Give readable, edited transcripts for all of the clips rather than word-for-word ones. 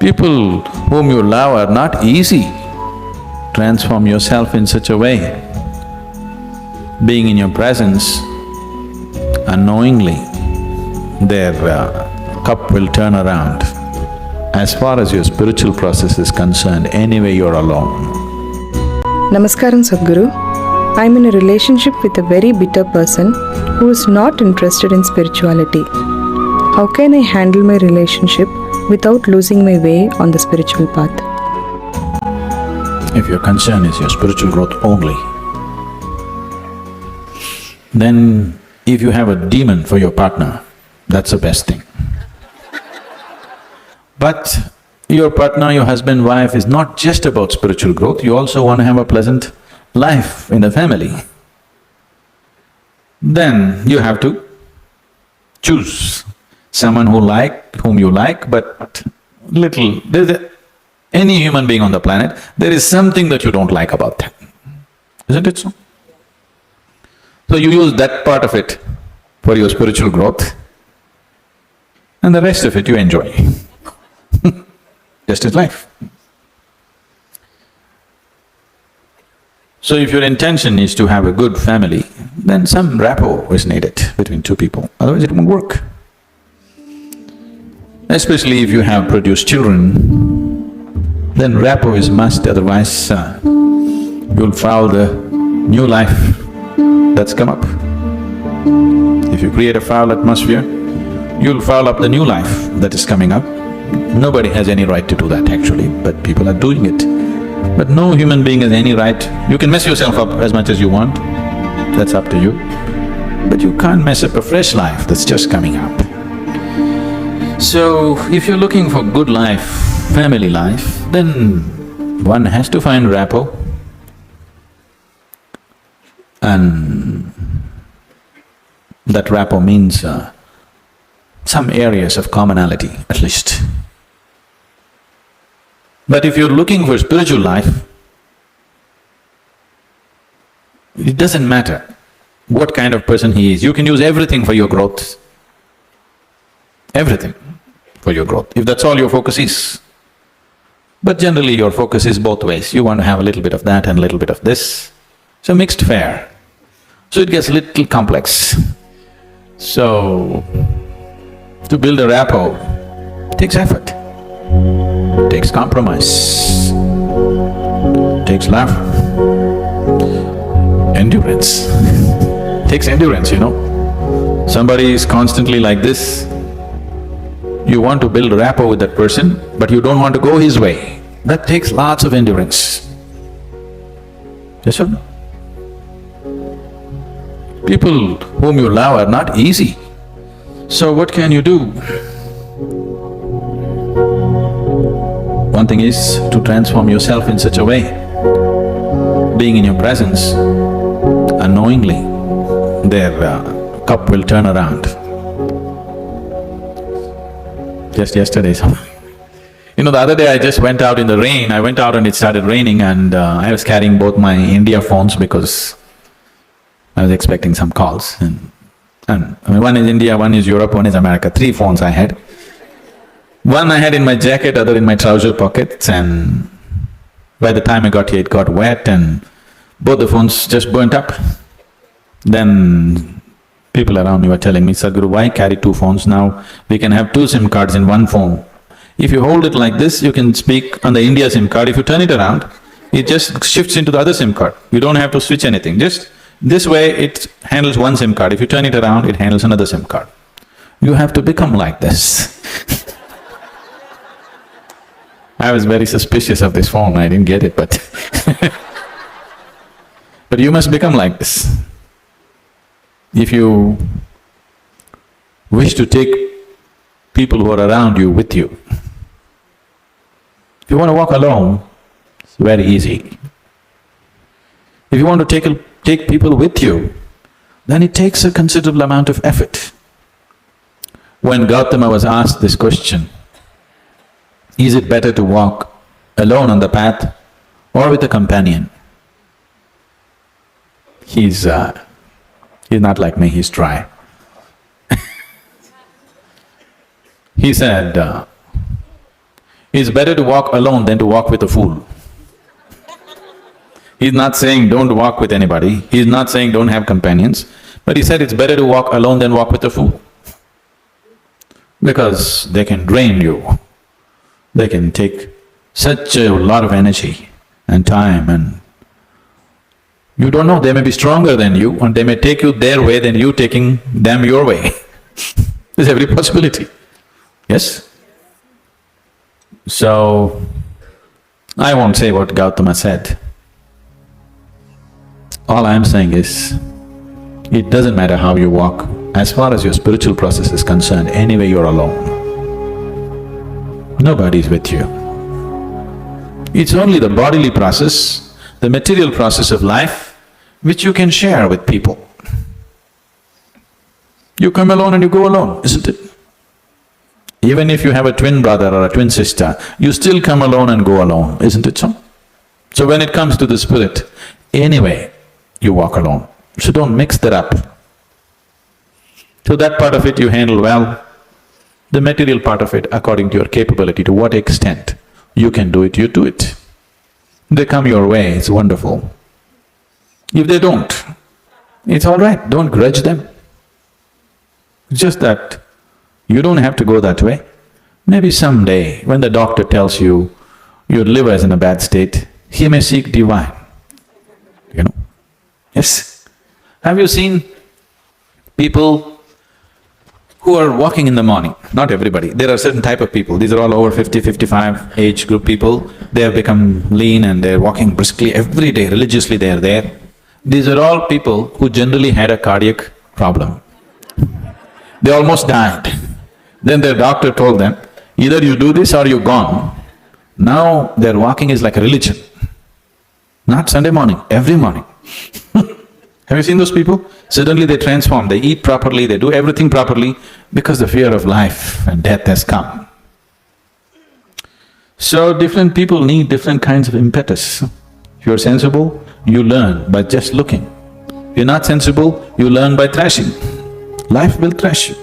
People whom you love are not easy. Transform yourself in such a way. Being in your presence, unknowingly, their cup will turn around. As far as your spiritual process is concerned, anyway you're alone. Namaskaram Sadhguru. I'm in a relationship with a very bitter person who is not interested in spirituality. How can I handle my relationship without losing my way on the spiritual path? If your concern is your spiritual growth only, then if you have a demon for your partner, that's the best thing. But your partner, your husband, wife is not just about spiritual growth, you also want to have a pleasant life in the family. Then you have to choose someone whom you like, but any human being on the planet, there is something that you don't like about them, isn't it so? So you use that part of it for your spiritual growth, and the rest of it you enjoy. Just as life. So if your intention is to have a good family, then some rapport is needed between two people, otherwise it won't work. Especially if you have produced children, then rapport is must, otherwise you'll foul the new life that's come up. If you create a foul atmosphere, you'll foul up the new life that is coming up. Nobody has any right to do that actually, but people are doing it. But no human being has any right. You can mess yourself up as much as you want, that's up to you. But you can't mess up a fresh life that's just coming up. So, if you're looking for good life, family life, then one has to find rapport. And that rapport means some areas of commonality at least. But if you're looking for spiritual life, it doesn't matter what kind of person he is, you can use everything for your growth. Everything for your growth, if that's all your focus is. But generally your focus is both ways, you want to have a little bit of that and a little bit of this. So mixed fare. So it gets a little complex. So, to build a rapport takes effort, takes compromise, takes love, endurance. Takes endurance, you know. Somebody is constantly like this, you want to build rapport with that person, but you don't want to go his way. That takes lots of endurance. Yes or no? People whom you love are not easy. So what can you do? One thing is to transform yourself in such a way, being in your presence, unknowingly, their cup will turn around. Just yesterday, you know, the other day I just went out in the rain, I went out and it started raining and I was carrying both my India phones because I was expecting some calls and I mean, one is India, one is Europe, one is America, 3 phones I had. One I had in my jacket, other in my trouser pockets, and by the time I got here it got wet and both the phones just burnt up. Then people around me were telling me, Sadhguru, why carry 2 phones now? We can have 2 SIM cards in one phone. If you hold it like this, you can speak on the India SIM card. If you turn it around, it just shifts into the other SIM card. You don't have to switch anything, just this way it handles one SIM card. If you turn it around, it handles another SIM card. You have to become like this. I was very suspicious of this phone, I didn't get it, but but you must become like this. If you wish to take people who are around you with you, if you want to walk alone, it's very easy. If you want to take people with you, then it takes a considerable amount of effort. When Gautama was asked this question, is it better to walk alone on the path or with a companion? He's not like me, he's dry. He said, It's better to walk alone than to walk with a fool. He's not saying don't walk with anybody, he's not saying don't have companions, but he said it's better to walk alone than walk with a fool. Because they can drain you, they can take such a lot of energy and time, and you don't know, they may be stronger than you and they may take you their way than you taking them your way. There's every possibility, yes? So, I won't say what Gautama said. All I'm saying is, it doesn't matter how you walk, as far as your spiritual process is concerned, anyway you're alone. Nobody's with you. It's only the bodily process, the material process of life, which you can share with people. You come alone and you go alone, isn't it? Even if you have a twin brother or a twin sister, you still come alone and go alone, isn't it so? So when it comes to the spirit, anyway, you walk alone. So don't mix that up. So that part of it you handle well. The material part of it, according to your capability, to what extent you can do it, you do it. They come your way, it's wonderful. If they don't, it's all right, don't grudge them. It's just that you don't have to go that way. Maybe someday, when the doctor tells you your liver is in a bad state, he may seek divine, you know. Yes. Have you seen people who are walking in the morning? Not everybody, there are certain type of people, these are all over 50, 55 age group people. They have become lean and they're walking briskly every day, religiously they are there. These are all people who generally had a cardiac problem. They almost died. Then their doctor told them, either you do this or you're gone. Now their walking is like a religion. Not Sunday morning, every morning. Have you seen those people? Suddenly they transform, they eat properly, they do everything properly because the fear of life and death has come. So different people need different kinds of impetus. If you're sensible, you learn by just looking. If you're not sensible, you learn by thrashing. Life will thrash you.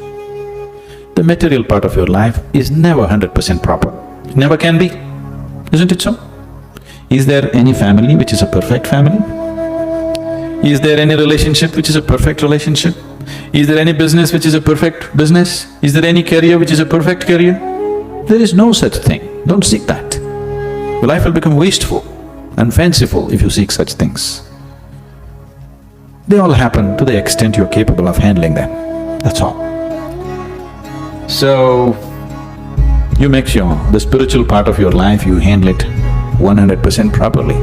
The material part of your life is never 100% proper. It never can be, isn't it so? Is there any family which is a perfect family? Is there any relationship which is a perfect relationship? Is there any business which is a perfect business? Is there any career which is a perfect career? There is no such thing, don't seek that. Your life will become wasteful and fanciful if you seek such things. They all happen to the extent you're capable of handling them, that's all. So, you make sure the spiritual part of your life, you handle it 100% properly.